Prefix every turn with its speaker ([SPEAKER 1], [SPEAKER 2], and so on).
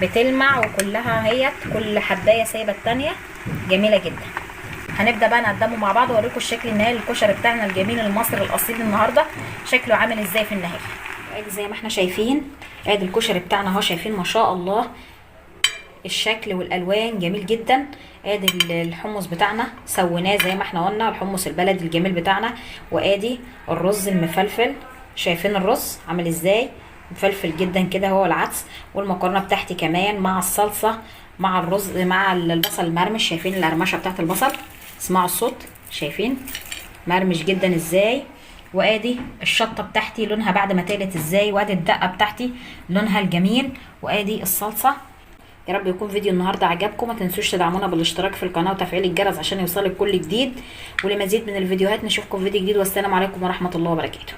[SPEAKER 1] بتلمع وكلها اهيت، كل حبايه سايبه التانيه، جميله جدا. هنبدا بقى نقدمه مع بعض واوريكم الشكل النهائي للكشري بتاعنا الجميل المصري الاصيل النهارده شكله عامل ازاي في النهايه. ادي زي ما احنا شايفين، ادي الكشري بتاعنا اهو، شايفين ما شاء الله الشكل والالوان جميل جدا. ادي الحمص بتاعنا سويناه زي ما احنا قلنا، الحمص البلدي الجميل بتاعنا. وادي الرز المفلفل، شايفين الرز عامل ازاي مفلفل جدا كده، هو العدس. والمكرونه بتاعتي كمان مع الصلصه مع الرز مع البصل المرمش، شايفين القرمشه بتاعت البصل، اسمعوا الصوت، شايفين مرمش جدا ازاي. وادي الشطه بتاعتي لونها بعد ما تقلت ازاي، وادي الدقه بتاعتي لونها الجميل، وادي الصلصه. يا رب يكون فيديو النهارده عجبكم، ما تنسوش تدعمونا بالاشتراك في القناه وتفعيل الجرس عشان يوصلك كل جديد. ولمزيد من الفيديوهات نشوفكم في فيديو جديد، والسلام عليكم ورحمه الله وبركاته.